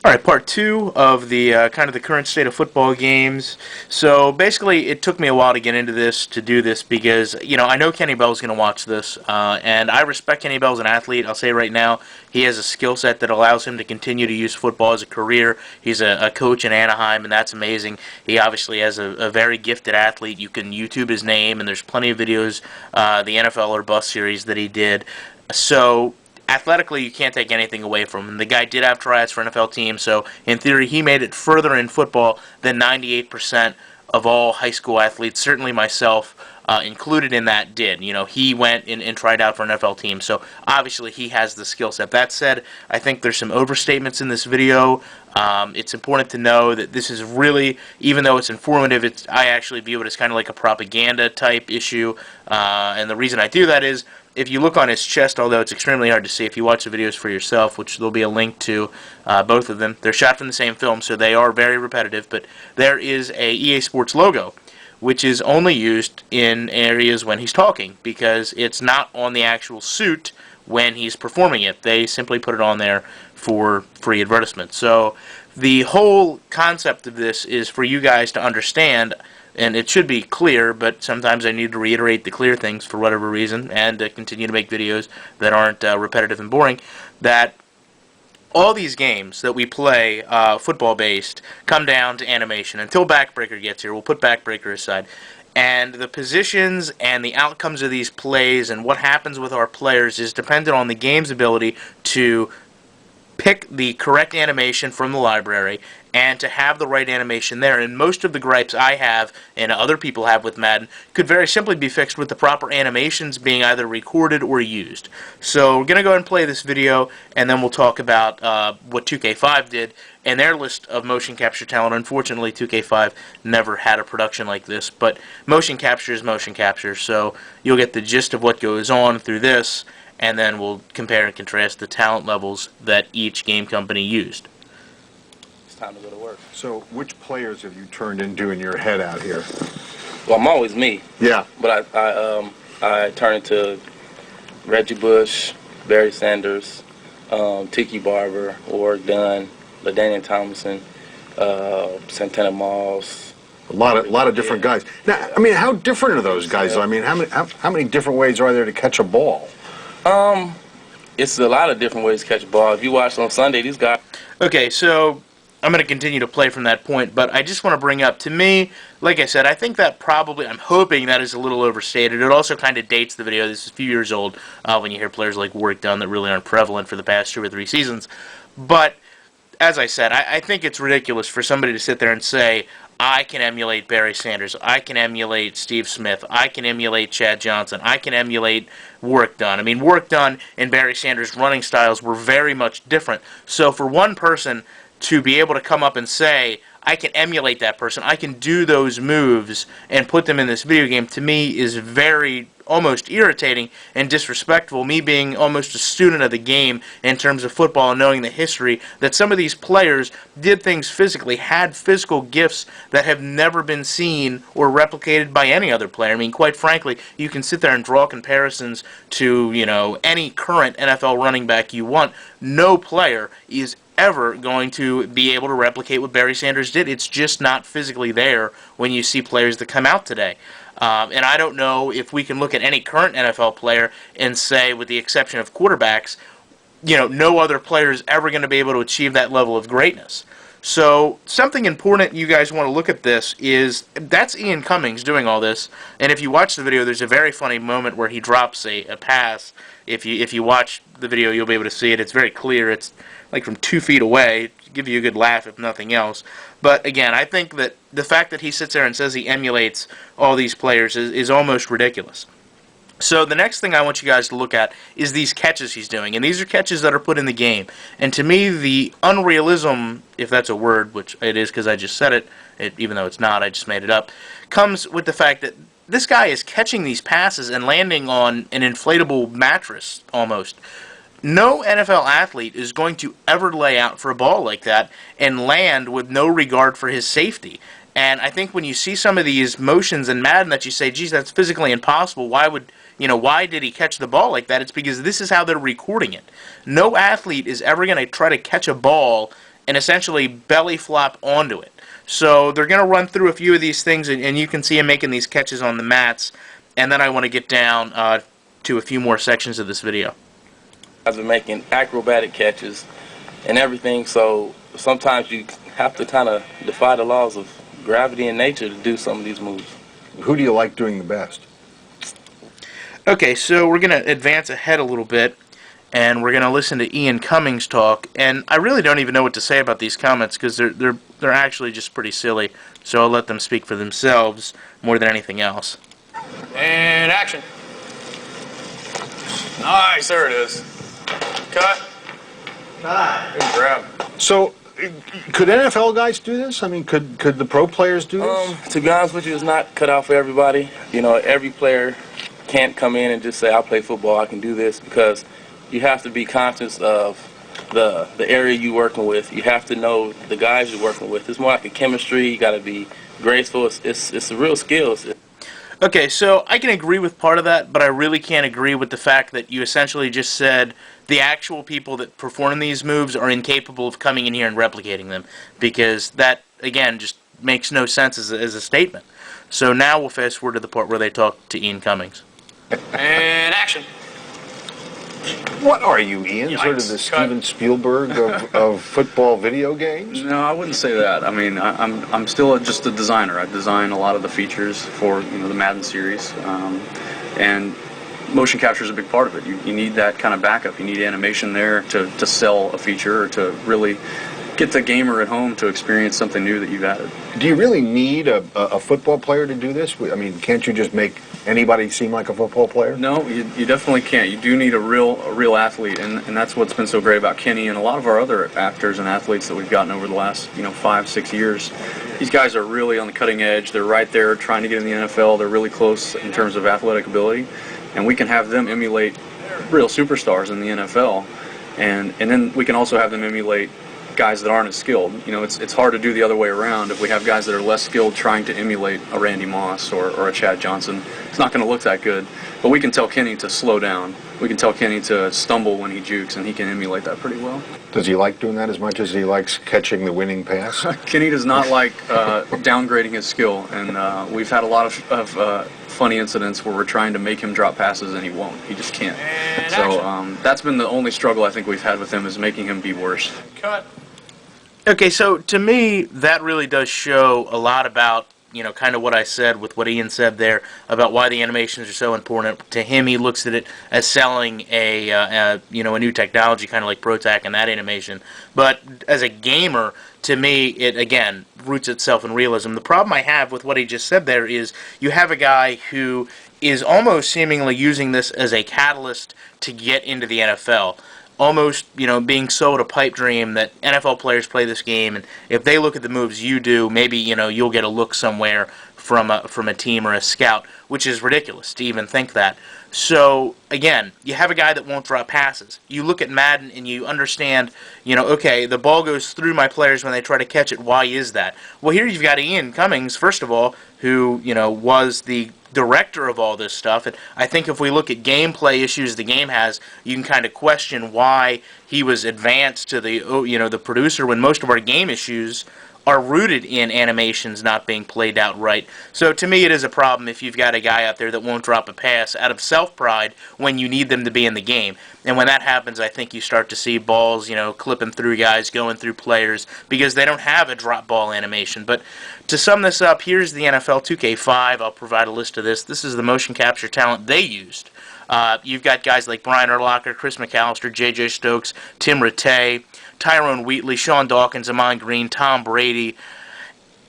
All right, part two of the kind of the current state of football games. So basically, it took me a while to get into this, to do this, because I know Kenny Bell's going to watch this, and I respect Kenny Bell as an athlete. I'll say right now, he has a skill set that allows him to continue to use football as a career. He's a coach in Anaheim, and that's amazing. He obviously has a very gifted athlete. You can YouTube his name, and there's plenty of videos, the NFL or Bust series that he did. So athletically, you can't take anything away from him. The guy did have tryouts for NFL teams, so in theory, he made it further in football than 98% of all high school athletes, certainly myself included in that, did. He went and tried out for an NFL team, so obviously he has the skill set. That said, I think there's some overstatements in this video. It's important to know that this is really, even though it's informative, I actually view it as kind of like a propaganda type issue, and the reason I do that is, if you look on his chest, although it's extremely hard to see, if you watch the videos for yourself, which there'll be a link to both of them, they're shot from the same film, so they are very repetitive, but there is a EA Sports logo, which is only used in areas when he's talking, because it's not on the actual suit when he's performing it. They simply put it on there for free advertisement. So the whole concept of this is for you guys to understand, and it should be clear, but sometimes I need to reiterate the clear things for whatever reason, and continue to make videos that aren't repetitive and boring, that all these games that we play, football-based, come down to animation. Until Backbreaker gets here, we'll put Backbreaker aside. And the positions and the outcomes of these plays and what happens with our players is dependent on the game's ability to pick the correct animation from the library and to have the right animation there. And most of the gripes I have and other people have with Madden could very simply be fixed with the proper animations being either recorded or used. So we're going to go ahead and play this video, and then we'll talk about what 2K5 did and their list of motion capture talent. Unfortunately, 2K5 never had a production like this, but motion capture is motion capture, so you'll get the gist of what goes on through this, and then we'll compare and contrast the talent levels that each game company used. It's time to go to work. So which players have you turned into in your head out here? Well, I'm always me. Yeah. But I turn into Reggie Bush, Barry Sanders, Tiki Barber, Warwick Dunn, LaDainian Tomlinson, Santana Moss. A lot of different guys. Now, I mean, how different are those guys? I mean, how many different ways are there to catch a ball? It's a lot of different ways to catch a ball. If you watch on Sunday, these guys... Okay, so I'm going to continue to play from that point, but I just want to bring up, to me, like I said, I think that probably, I'm hoping that is a little overstated. It also kind of dates the video. This is a few years old when you hear players like Warwick Dunn that really aren't prevalent for the past 2 or 3 seasons. But, as I said, I think it's ridiculous for somebody to sit there and say, I can emulate Barry Sanders, I can emulate Steve Smith, I can emulate Chad Johnson, I can emulate Warwick Dunn. I mean, Warwick Dunn and Barry Sanders' running styles were very much different. So for one person to be able to come up and say, I can emulate that person, I can do those moves and put them in this video game, to me is very almost irritating and disrespectful, me being almost a student of the game in terms of football and knowing the history, that some of these players did things physically, had physical gifts that have never been seen or replicated by any other player. I mean, quite frankly, you can sit there and draw comparisons to, any current NFL running back you want. No player is ever going to be able to replicate what Barry Sanders did. It's just not physically there when you see players that come out today. And I don't know if we can look at any current NFL player and say, with the exception of quarterbacks, no other player is ever going to be able to achieve that level of greatness. So something important you guys want to look at this is, that's Ian Cummings doing all this, and if you watch the video, there's a very funny moment where he drops a pass. If you watch the video, you'll be able to see it. It's very clear. It's like from 2 feet away. Give you a good laugh if nothing else. But again, I think that the fact that he sits there and says he emulates all these players is almost ridiculous. So the next thing I want you guys to look at is these catches he's doing. And these are catches that are put in the game. And to me, the unrealism, if that's a word, which it is because I just said it, even though it's not, I just made it up, comes with the fact that this guy is catching these passes and landing on an inflatable mattress, almost. No NFL athlete is going to ever lay out for a ball like that and land with no regard for his safety. And I think when you see some of these motions in Madden that you say, geez, that's physically impossible, why did he catch the ball like that? It's because this is how they're recording it. No athlete is ever going to try to catch a ball and essentially belly flop onto it. So they're going to run through a few of these things, and you can see him making these catches on the mats, and then I want to get down to a few more sections of this video. I've been making acrobatic catches and everything, so sometimes you have to kind of defy the laws of gravity and nature to do some of these moves. Who do you like doing the best? Okay, so we're going to advance ahead a little bit, and we're going to listen to Ian Cummings talk, and I really don't even know what to say about these comments because they're actually just pretty silly, so I'll let them speak for themselves more than anything else. And action. Nice, there it is. Cut. Good grab. So, could NFL guys do this? I mean, could the pro players do this? To be honest with you, it's not cut out for everybody. You know, every player can't come in and just say, I'll play football, I can do this, because you have to be conscious of the area you're working with. You have to know the guys you're working with. It's more like a chemistry. You got to be graceful. It's a real skill. Okay, so I can agree with part of that, but I really can't agree with the fact that you essentially just said the actual people that perform these moves are incapable of coming in here and replicating them, because that, again, just makes no sense as a statement. So now we'll fast forward to the part where they talk to Ian Cummings. And action. What are you, Ian? Yikes. Sort of the Cut. Steven Spielberg of football video games? No, I wouldn't say that. I mean, I'm still just a designer. I design a lot of the features for the Madden series, and motion capture is a big part of it. You need that kind of backup. You need animation there to sell a feature or to really get the gamer at home to experience something new that you've added. Do you really need a football player to do this? I mean, can't you just make anybody seem like a football player? No, you definitely can't. You do need a real athlete, and that's what's been so great about Kenny and a lot of our other actors and athletes that we've gotten over the last 5-6 years. These guys are really on the cutting edge. They're right there trying to get in the NFL. They're really close in terms of athletic ability, and we can have them emulate real superstars in the NFL, and then we can also have them emulate guys that aren't as skilled. It's hard to do the other way around. If we have guys that are less skilled trying to emulate a Randy Moss or a Chad Johnson, it's not going to look that good. But we can tell Kenny to slow down. We can tell Kenny to stumble when he jukes, and he can emulate that pretty well. Does he like doing that as much as he likes catching the winning pass? Kenny does not like downgrading his skill, and we've had a lot of funny incidents where we're trying to make him drop passes and he won't. He just can't. And So that's been the only struggle I think we've had with him, is making him be worse. Cut. Okay, so to me, that really does show a lot about, kind of what I said with what Ian said there about why the animations are so important. To him, he looks at it as selling a new technology, kind of like ProTac and that animation. But as a gamer, to me, it, again, roots itself in realism. The problem I have with what he just said there is you have a guy who is almost seemingly using this as a catalyst to get into the NFL. Almost, being sold a pipe dream that NFL players play this game, and if they look at the moves you do, maybe, you'll get a look somewhere from a team or a scout, which is ridiculous to even think that. So, again, you have a guy that won't drop passes. You look at Madden and you understand, okay, the ball goes through my players when they try to catch it. Why is that? Well, here you've got Ian Cummings, first of all, who, was the director of all this stuff, and I think if we look at gameplay issues the game has, you can kind of question why he was advanced to the producer when most of our game issues are rooted in animations not being played out right. So to me, it is a problem if you've got a guy out there that won't drop a pass out of self-pride when you need them to be in the game. And when that happens, I think you start to see balls, clipping through guys, going through players, because they don't have a drop ball animation. But to sum this up, here's the NFL 2K5. I'll provide a list of this. This is the motion capture talent they used. You've got guys like Brian Urlacher, Chris McAllister, J.J. Stokes, Tim Rattay, Tyrone Wheatley, Sean Dawkins, Amon Green, Tom Brady.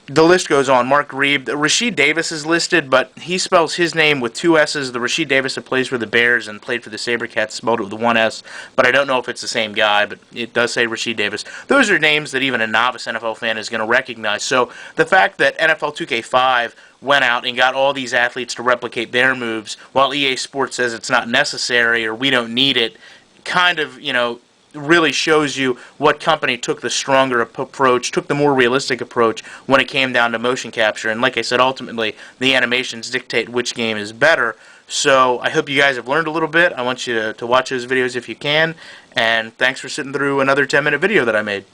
The list goes on. Mark Reeb. Rasheed Davis is listed, but he spells his name with 2 S's. The Rasheed Davis that plays for the Bears and played for the SaberCats spelled it with 1 S, but I don't know if it's the same guy, but it does say Rasheed Davis. Those are names that even a novice NFL fan is going to recognize. So the fact that NFL 2K5 went out and got all these athletes to replicate their moves while EA Sports says it's not necessary or we don't need it, kind of, really shows you what company took the stronger approach, took the more realistic approach when it came down to motion capture. And like I said, ultimately, the animations dictate which game is better. So I hope you guys have learned a little bit. I want you to watch those videos if you can. And thanks for sitting through another 10-minute video that I made.